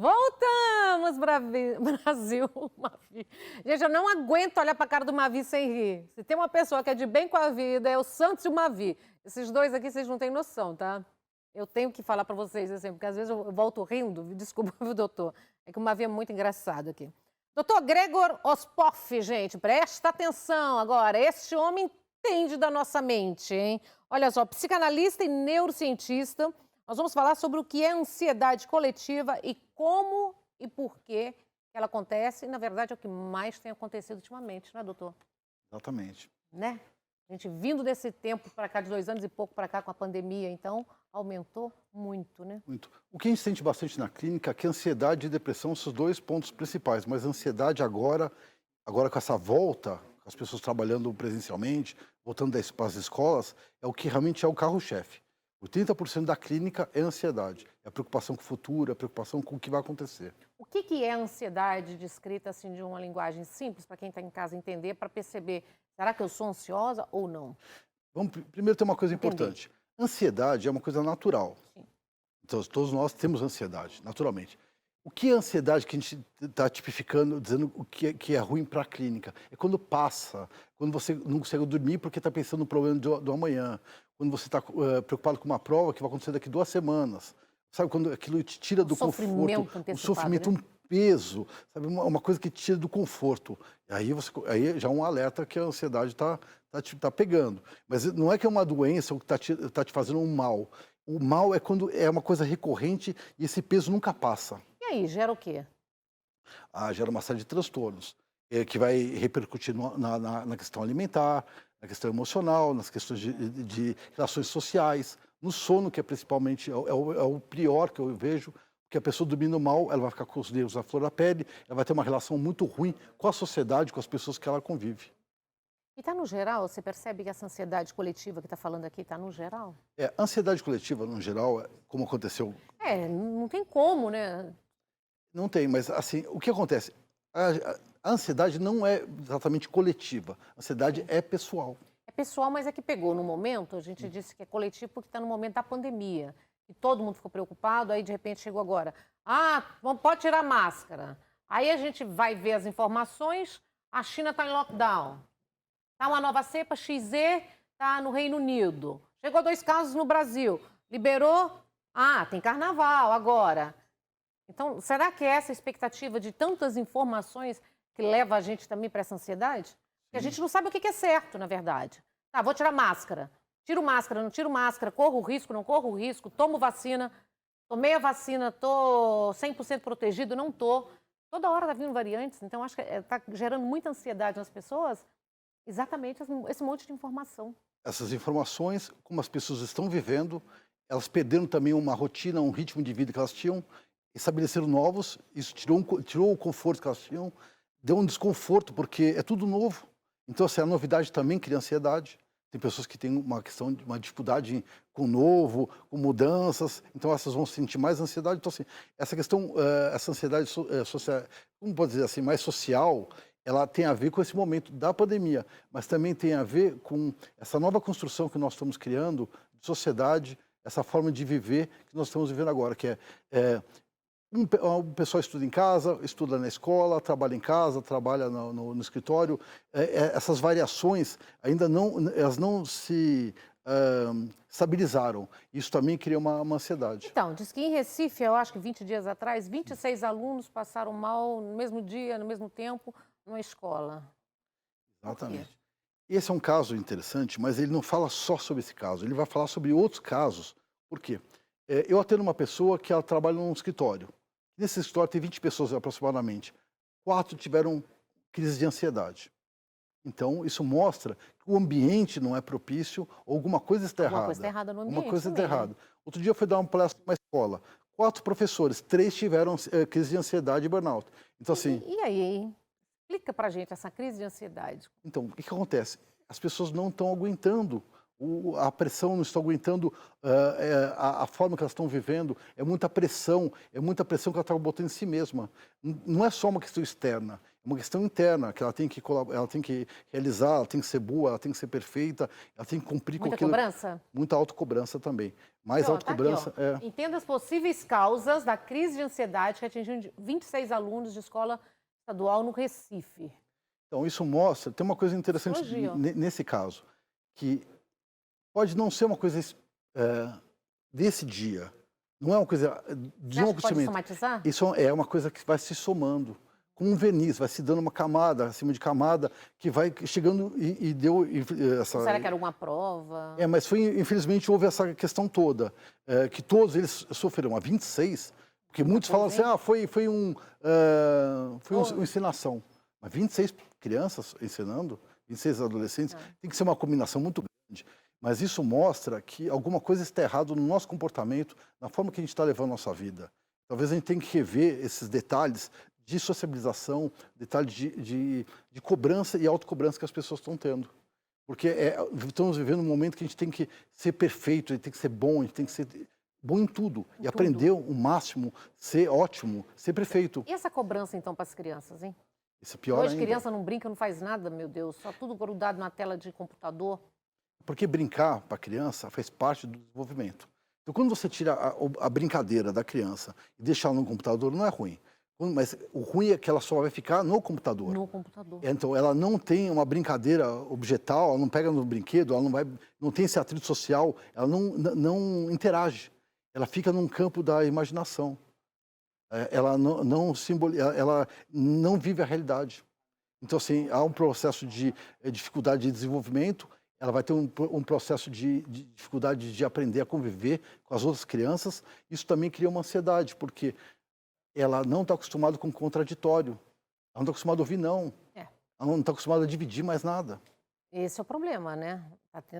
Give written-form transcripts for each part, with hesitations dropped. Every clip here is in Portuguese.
Voltamos, Brasil, Mavi. Gente, eu não aguento olhar para a cara do Mavi sem rir. Se tem uma pessoa que é de bem com a vida, é o Santos e o Mavi. Esses dois aqui, vocês não têm noção, tá? Eu tenho que falar para vocês, assim, porque às vezes eu volto rindo. Desculpa, viu, doutor? É que o Mavi é muito engraçado aqui. Doutor Gregor Ospoff, gente, presta atenção agora. Este homem entende da nossa mente, hein? Olha só, psicanalista e neurocientista. Nós vamos falar sobre o que é ansiedade coletiva e como e por que ela acontece. E, na verdade, é o que mais tem acontecido ultimamente, né, doutor? Exatamente. Né? A gente vindo desse tempo para cá, de 2 anos e pouco para cá, com a pandemia, então, aumentou muito, né? Muito. O que a gente sente bastante na clínica é que ansiedade e depressão são os 2 pontos principais, mas a ansiedade agora com essa volta, com as pessoas trabalhando presencialmente, voltando para as escolas, é o que realmente é o carro-chefe. O 30% da clínica é ansiedade, é a preocupação com o futuro, é a preocupação com o que vai acontecer. O que é ansiedade descrita assim de uma linguagem simples para quem está em casa entender, para perceber, será que eu sou ansiosa ou não? Vamos primeiro ter uma coisa Entendi. importante. Ansiedade é uma coisa natural. Sim. Então, todos nós temos ansiedade, naturalmente. O que é ansiedade que a gente está tipificando, dizendo o que é ruim para a clínica? É quando passa, quando você não consegue dormir porque está pensando no problema do amanhã, quando você está preocupado com uma prova que vai acontecer daqui 2 semanas. Sabe, quando aquilo te tira do Sofrimento conforto, antecipado, um sofrimento, né? um peso, sabe, uma coisa que te tira do conforto. Aí já é um alerta que a ansiedade tá pegando. Mas não é que é uma doença ou que tá te fazendo um mal. O mal é quando é uma coisa recorrente e esse peso nunca passa. E aí, gera o quê? Gera uma série de transtornos, que vai repercutir na questão alimentar, na questão emocional, nas questões de relações sociais, no sono, que é principalmente o pior que eu vejo, porque a pessoa dormindo mal, ela vai ficar com os nervos à flor da pele, ela vai ter uma relação muito ruim com a sociedade, com as pessoas que ela convive. E está no geral? Você percebe que essa ansiedade coletiva que está falando aqui está no geral? A ansiedade coletiva, no geral, como aconteceu, Não tem como, né? não tem, mas assim, o que acontece? A ansiedade não é exatamente coletiva, a ansiedade é pessoal. É pessoal, mas é que pegou no momento, a gente disse que é coletivo porque está no momento da pandemia. E todo mundo ficou preocupado, aí de repente chegou agora. Pode tirar a máscara. Aí a gente vai ver as informações, a China está em lockdown. Está uma nova cepa, XZ, está no Reino Unido. Chegou 2 casos no Brasil. Liberou, tem carnaval agora. Então, será que é essa expectativa de tantas informações que leva a gente também para essa ansiedade? Porque a gente não sabe o que é certo, na verdade. Tá, vou tirar máscara. Tiro máscara, não tiro máscara, corro risco, não corro risco, tomo vacina, tomei a vacina, tô 100% protegido, não tô. Toda hora tá vindo variantes, então acho que está gerando muita ansiedade nas pessoas, exatamente esse monte de informação. Essas informações, como as pessoas estão vivendo, elas perderam também uma rotina, um ritmo de vida que elas tinham, estabeleceram novos, isso tirou o conforto que elas tinham, deu um desconforto, porque é tudo novo. Então, assim, a novidade também cria ansiedade. Tem pessoas que têm uma dificuldade com o novo, com mudanças, então essas vão sentir mais ansiedade. Então, assim, essa questão, essa ansiedade social, como pode dizer assim, mais social, ela tem a ver com esse momento da pandemia, mas também tem a ver com essa nova construção que nós estamos criando de sociedade, essa forma de viver que nós estamos vivendo agora, que o pessoal estuda em casa, estuda na escola, trabalha em casa, trabalha no escritório. Essas variações ainda não se estabilizaram. Isso também cria uma ansiedade. Então, diz que em Recife, eu acho que 20 dias atrás, 26 alunos passaram mal no mesmo dia, no mesmo tempo, numa escola. Exatamente. Esse é um caso interessante, mas ele não fala só sobre esse caso, ele vai falar sobre outros casos. Por quê? Eu atendo uma pessoa que ela trabalha num escritório. Nesse escritório tem 20 pessoas aproximadamente. 4 tiveram crise de ansiedade. Então, isso mostra que o ambiente não é propício, ou alguma coisa está errada. Alguma coisa está errada no ambiente. Alguma coisa está também, né? errada. Outro dia eu fui dar uma palestra numa escola. 4 professores, 3 tiveram crise de ansiedade e burnout. Então, assim... E aí, hein? Explica pra gente essa crise de ansiedade. Então, o que acontece? As pessoas não estão aguentando a pressão, não estão aguentando a forma que elas estão vivendo. É muita pressão que ela está botando em si mesma. Não é só uma questão externa, É uma questão interna, que ela tem que realizar, ela tem que ser boa, ela tem que ser perfeita, ela tem que cumprir com Muita aquilo. cobrança? Muita autocobrança também. Mais Aqui, ó, tá aqui, autocobrança ó. Entenda as possíveis causas da crise de ansiedade que atingiu 26 alunos de escola estadual no Recife. Então, isso mostra, tem uma coisa interessante Psicologia. nesse caso, que pode não ser uma coisa desse dia, não é uma coisa de Você um acha que pode acontecimento. somatizar? Isso é uma coisa que vai se somando, como um verniz, vai se dando uma camada acima de camada, que vai chegando e deu essa... Ou será que era alguma prova? Mas infelizmente houve essa questão toda, que todos eles sofreram, a 26, porque muitos falam assim, foi uma encenação. Mas 26 crianças ensinando, 26 adolescentes, tem que ser uma combinação muito grande. Mas isso mostra que alguma coisa está errada no nosso comportamento, na forma que a gente está levando a nossa vida. Talvez a gente tenha que rever esses detalhes de sociabilização, detalhes de cobrança e autocobrança que as pessoas estão tendo. Porque estamos vivendo um momento que a gente tem que ser perfeito, a gente tem que ser bom, a gente tem que ser bom em tudo. E aprender o máximo, ser ótimo, ser perfeito. E essa cobrança, então, para as crianças, hein? Isso é pior Hoje ainda. criança não brinca, não faz nada, meu Deus. Só tudo grudado na tela de computador. Porque brincar para a criança faz parte do desenvolvimento. Então, quando você tira a brincadeira da criança e deixa ela no computador, não é ruim. Mas o ruim é que ela só vai ficar no computador. No computador. Então, ela não tem uma brincadeira objetal, ela não pega no brinquedo, ela não tem esse atrito social, ela não interage. Ela fica num campo da imaginação. Ela ela não vive a realidade. Então, assim, há um processo de dificuldade de desenvolvimento, ela vai ter um processo de dificuldade de aprender a conviver com as outras crianças. Isso também cria uma ansiedade, porque ela não está acostumada com o contraditório. Ela não está acostumada a ouvir não. Ela não está acostumada a dividir mais nada. Esse é o problema, né?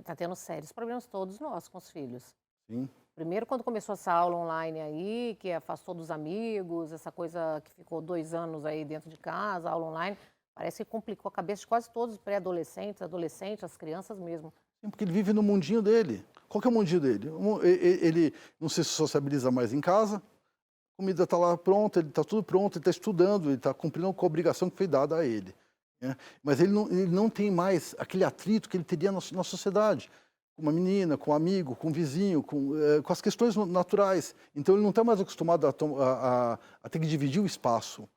Tá tendo sérios problemas todos nós com os filhos. Sim. Primeiro, quando começou essa aula online aí, que afastou dos amigos, essa coisa que ficou 2 anos aí dentro de casa, aula online, parece que complicou a cabeça de quase todos os pré-adolescentes, adolescentes, as crianças mesmo. Sim, porque ele vive no mundinho dele. Qual que é o mundinho dele? Ele não se sociabiliza mais em casa, a comida está lá pronta, ele está tudo pronto, ele está estudando, ele está cumprindo com a obrigação que foi dada a ele. Né? Mas ele não tem mais aquele atrito que ele teria na sociedade, com uma menina, com um amigo, com um vizinho, com as questões naturais. Então ele não está mais acostumado a ter que dividir o espaço,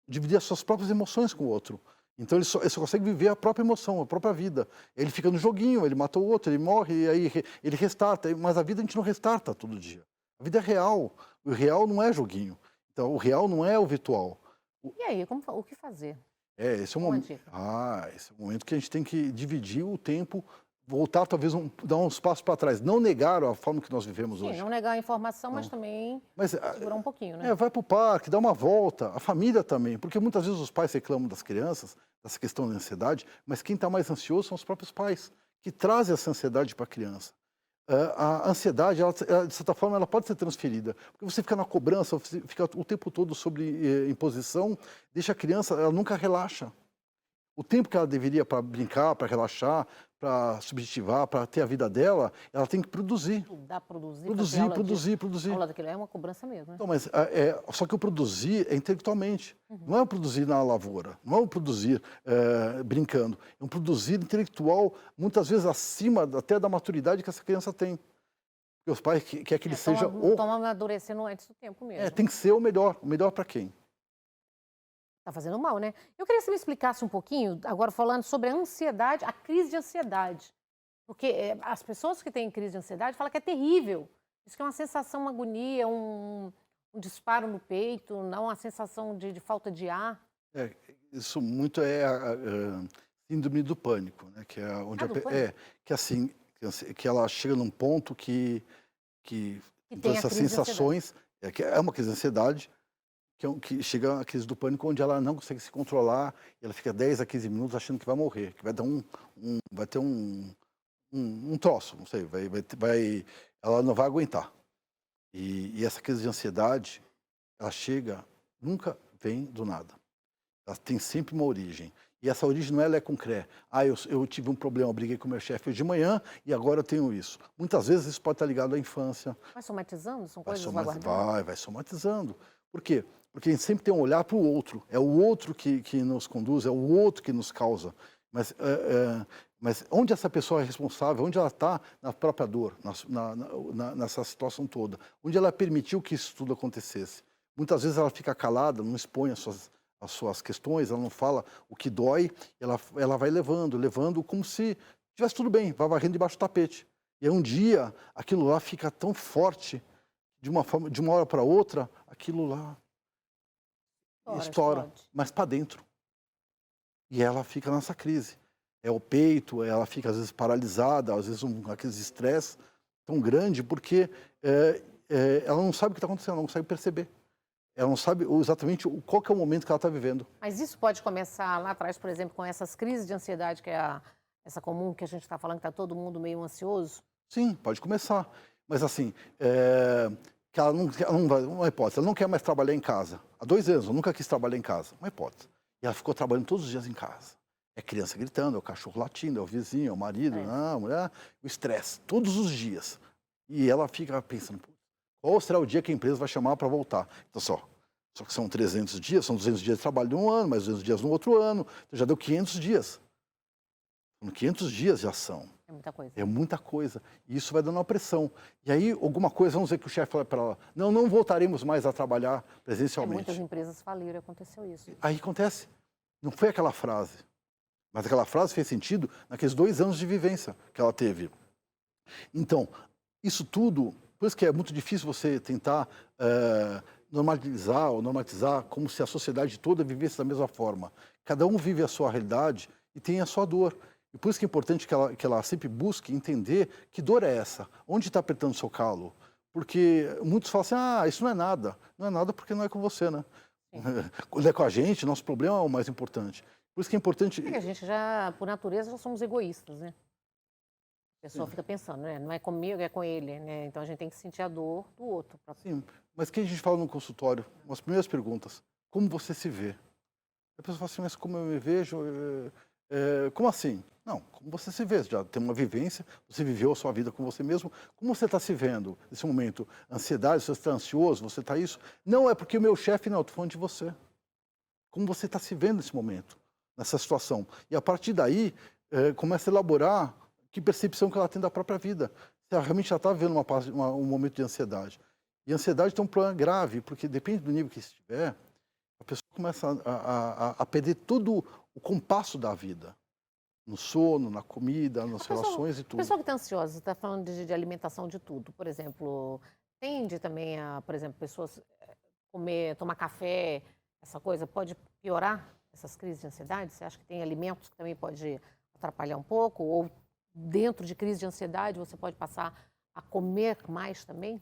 dividir as suas próprias emoções com o outro. Então ele só consegue viver a própria emoção, a própria vida. Ele fica no joguinho, ele mata o outro, ele morre, e aí ele restarta. Mas a vida a gente não restarta todo dia. A vida é real. O real não é joguinho. Então o real não é o virtual. E aí, o que fazer? Esse é o momento. Esse é o momento que a gente tem que dividir o tempo, voltar talvez dar uns passos para trás, não negar a forma que nós vivemos hoje. Sim, não negar a informação, mas também segurar um pouquinho, né? Vai para o parque, dá uma volta, a família também, porque muitas vezes os pais reclamam das crianças, dessa questão da ansiedade, mas quem está mais ansioso são os próprios pais, que trazem essa ansiedade para a criança. A ansiedade, de certa forma, ela pode ser transferida, porque você fica na cobrança, você fica o tempo todo sobre imposição, deixa a criança, ela nunca relaxa. O tempo que ela deveria para brincar, para relaxar, para subjetivar, para ter a vida dela, ela tem que produzir. Estudar, produzir. Produzir. A aula daquilo é uma cobrança mesmo, né? Então, mas só que o produzir é intelectualmente. Não é o produzir na lavoura, não é o produzir brincando. É um produzir intelectual, muitas vezes acima até da maturidade que essa criança tem. Porque os pais querem que ele seja Estão amadurecendo antes do tempo mesmo. tem que ser o melhor para quem? Tá fazendo mal, né? Eu queria que você me explicasse um pouquinho, agora falando sobre a ansiedade, a crise de ansiedade. Porque as pessoas que têm crise de ansiedade falam que é terrível. Isso que é uma sensação, uma agonia, um disparo no peito, não uma sensação de falta de ar. Isso muito é a síndrome do pânico, né? Que é onde que ela chega num ponto que então, essas sensações é uma crise de ansiedade, que chega a crise do pânico, onde ela não consegue se controlar, e ela fica 10 a 15 minutos achando que vai morrer, que vai dar vai ter um troço, não sei, ela não vai aguentar. E essa crise de ansiedade, ela nunca vem do nada. Ela tem sempre uma origem. E essa origem não é concreta. Eu tive um problema, eu briguei com o meu chefe hoje de manhã e agora eu tenho isso. Muitas vezes isso pode estar ligado à infância. Vai somatizando? São coisas lá guardadas? Vai somatizando. Por quê? Porque a gente sempre tem um olhar para o outro. É o outro que nos conduz, é o outro que nos causa. Mas onde essa pessoa é responsável, onde ela está na própria dor, nessa situação toda, onde ela permitiu que isso tudo acontecesse. Muitas vezes ela fica calada, não expõe as suas questões, ela não fala o que dói, ela vai levando como se tivesse tudo bem, vai varrendo debaixo do tapete. E aí um dia aquilo lá fica tão forte, de uma hora para outra, aquilo lá estoura, explode. mas para dentro. E ela fica nessa crise. É o peito, ela fica às vezes paralisada, às vezes aqueles estresse tão grande, porque ela não sabe o que está acontecendo, ela não consegue perceber. Ela não sabe exatamente qual que é o momento que ela está vivendo. Mas isso pode começar lá atrás, por exemplo, com essas crises de ansiedade, que é essa comum que a gente está falando, que está todo mundo meio ansioso? Sim, pode começar. Mas assim, que ela não vai, uma hipótese, ela não quer mais trabalhar em casa. Há 2 anos, eu nunca quis trabalhar em casa. Uma hipótese. E ela ficou trabalhando todos os dias em casa. É criança gritando, é o cachorro latindo, é o vizinho, é o marido, a mulher, o estresse, todos os dias. E ela fica pensando, qual será o dia que a empresa vai chamar para voltar? Então, só que são 300 dias, são 200 dias de trabalho de um ano, mais 200 dias no outro ano, então já deu 500 dias. São 500 dias de ação. É muita coisa. É muita coisa. E isso vai dando uma pressão. E aí, alguma coisa, vamos dizer que o chefe fala para ela, não voltaremos mais a trabalhar presencialmente. Muitas empresas faliram, aconteceu isso. Aí acontece. Não foi aquela frase. Mas aquela frase fez sentido naqueles 2 anos de vivência que ela teve. Então, isso tudo, por isso que é muito difícil você tentar normatizar como se a sociedade toda vivesse da mesma forma. Cada um vive a sua realidade e tem a sua dor. E por isso que é importante que ela sempre busque entender que dor é essa, onde está apertando o seu calo. Porque muitos falam assim, isso não é nada. Não é nada porque não é com você, né? Quando é com a gente, nosso problema é o mais importante. Por isso que é importante... É que a gente já, por natureza, já somos egoístas, né? A pessoa fica pensando, né? Não é comigo, é com ele, né? Então a gente tem que sentir a dor do outro. Sim, mas o que a gente fala no consultório? Umas primeiras perguntas. Como você se vê? A pessoa fala assim, mas como eu me vejo? Como assim? Não, como você se vê? Você já tem uma vivência, você viveu a sua vida com você mesmo. Como você está se vendo nesse momento? Ansiedade, você está ansioso, você está isso? Não, é porque o meu chefe não, eu estou falando de você. Como você está se vendo nesse momento, nessa situação? E a partir daí, começa a elaborar que percepção que ela tem da própria vida. Se ela realmente já está vivendo um momento de ansiedade. E a ansiedade tem um problema grave, porque depende do nível que estiver, a pessoa começa a perder todo o compasso da vida. No sono, na comida, nas relações e tudo. A pessoa que está ansiosa, você está falando de alimentação de tudo. Por exemplo, tende também a, por exemplo, pessoas tomar café, essa coisa, pode piorar essas crises de ansiedade? Você acha que tem alimentos que também pode atrapalhar um pouco? Ou dentro de crise de ansiedade você pode passar a comer mais também?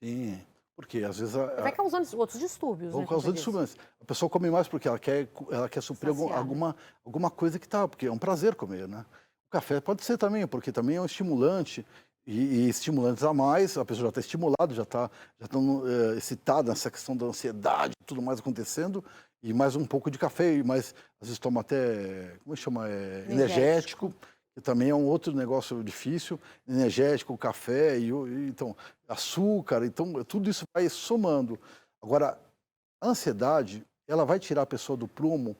Sim, porque às vezes... Vai causando outros distúrbios, Vão né? causando distúrbios. A pessoa come mais porque ela quer suprir alguma coisa que tá, porque é um prazer comer, né? O café pode ser também, porque também é um estimulante, e estimulantes a mais, a pessoa já está estimulada, já está excitada nessa questão da ansiedade, tudo mais acontecendo, e mais um pouco de café, mas às vezes toma até, como chama? Energético, que também é um outro negócio difícil, energético, café, então, açúcar, então tudo isso vai somando. Agora, a ansiedade, ela vai tirar a pessoa do prumo,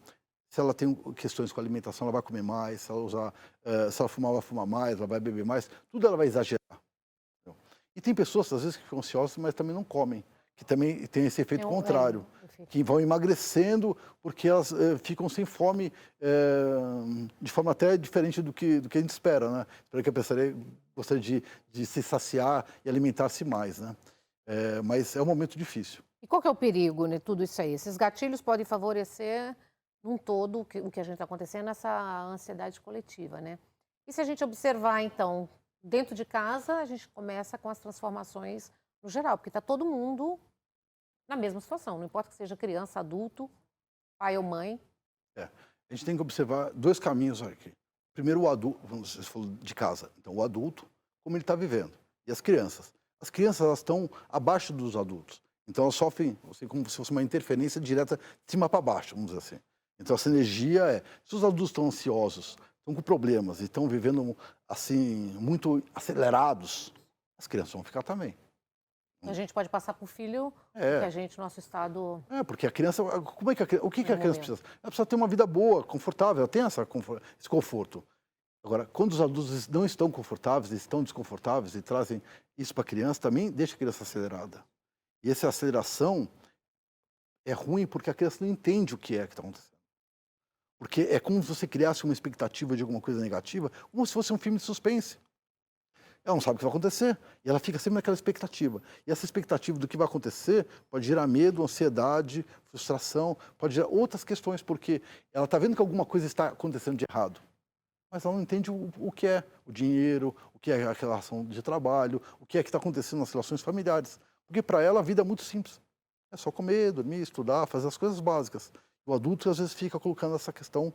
se ela tem questões com a alimentação, ela vai comer mais, se ela fumar, ela vai fumar mais, ela vai beber mais, tudo ela vai exagerar. E tem pessoas, às vezes, que ficam ansiosas, mas também não comem, que também tem esse efeito contrário, que vão emagrecendo porque elas ficam sem fome de forma até diferente do que a gente espera, né? Espera que a pessoa gostaria de se saciar e alimentar-se mais, né? Mas é um momento difícil. E qual que é o perigo, né, tudo isso aí? Esses gatilhos podem favorecer, num todo, o que a gente está acontecendo, essa ansiedade coletiva, né? E se a gente observar, então, dentro de casa, a gente começa com as transformações no geral, porque está todo mundo na mesma situação, não importa que seja criança, adulto, pai ou mãe. A gente tem que observar 2 caminhos aqui. Primeiro, o adulto, você falou de casa, então o adulto, como ele está vivendo, e as crianças. As crianças, elas estão abaixo dos adultos, então elas sofrem como se fosse uma interferência direta de cima para baixo, vamos dizer assim. Então essa energia se os adultos estão ansiosos, estão com problemas e estão vivendo assim, muito acelerados, as crianças vão ficar também. A gente pode passar para o filho É. que a gente, nosso estado... Porque a criança, como é que o que a criança momento. precisa? Ela precisa ter uma vida boa, confortável, ela tem esse conforto. Agora, quando os adultos não estão confortáveis, estão desconfortáveis e trazem isso para a criança, também deixa a criança acelerada. E essa aceleração é ruim porque a criança não entende o que está acontecendo. Porque é como se você criasse uma expectativa de alguma coisa negativa, como se fosse um filme de suspense. Ela não sabe o que vai acontecer e ela fica sempre naquela expectativa. E essa expectativa do que vai acontecer pode gerar medo, ansiedade, frustração, pode gerar outras questões, porque ela está vendo que alguma coisa está acontecendo de errado, mas ela não entende o que é o dinheiro, o que é a relação de trabalho, o que é que está acontecendo nas relações familiares. Porque para ela a vida é muito simples. É só comer, dormir, estudar, fazer as coisas básicas. O adulto às vezes fica colocando essa questão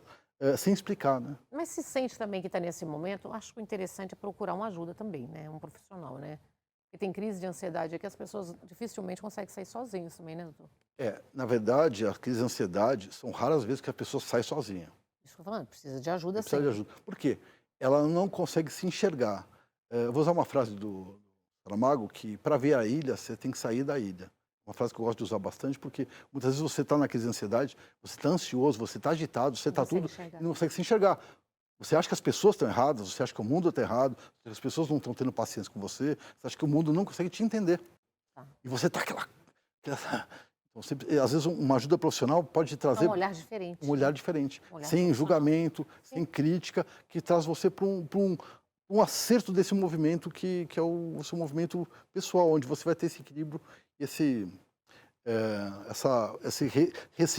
sem explicar, né? Mas se sente também que está nesse momento, eu acho que o interessante é procurar uma ajuda também, né? Um profissional, né? Porque tem crise de ansiedade aqui, as pessoas dificilmente conseguem sair sozinhas também, né, doutor? Na verdade, a crise de ansiedade são raras vezes que a pessoa sai sozinha. Isso que eu tô falando, precisa de ajuda Precisa de sempre. ajuda. Por quê? Ela não consegue se enxergar. Eu vou usar uma frase do Saramago, que para ver a ilha, você tem que sair da ilha. Uma frase que eu gosto de usar bastante, porque muitas vezes você está na crise de ansiedade, você está ansioso, você está agitado, você está tudo e não consegue se enxergar. Você acha que as pessoas estão erradas, você acha que o mundo está errado, que as pessoas não estão tendo paciência com você, você acha que o mundo não consegue te entender. Tá. E você está aquela... Então, às vezes uma ajuda profissional pode te trazer Um olhar diferente. um olhar diferente, Um olhar sem profissional. julgamento, sem crítica, que traz você para um acerto desse movimento que é o seu movimento pessoal, onde você vai ter esse equilíbrio e se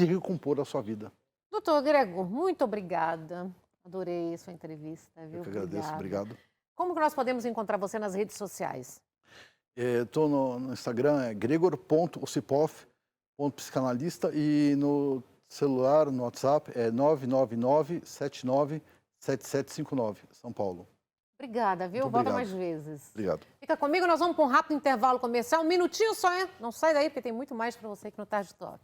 recompor da sua vida. Doutor Gregor, muito obrigada. Adorei a sua entrevista, viu? Eu que agradeço, obrigado. Como que nós podemos encontrar você nas redes sociais? Estou no Instagram, é gregor.osipoff.psicanalista e no celular, no WhatsApp, é 999-797759, São Paulo. Obrigada, viu? Muito Volta obrigado. mais vezes. Obrigado. Fica comigo, nós vamos para um rápido intervalo comercial. Um minutinho só, hein? Não sai daí, porque tem muito mais para você aqui no Tarde Top.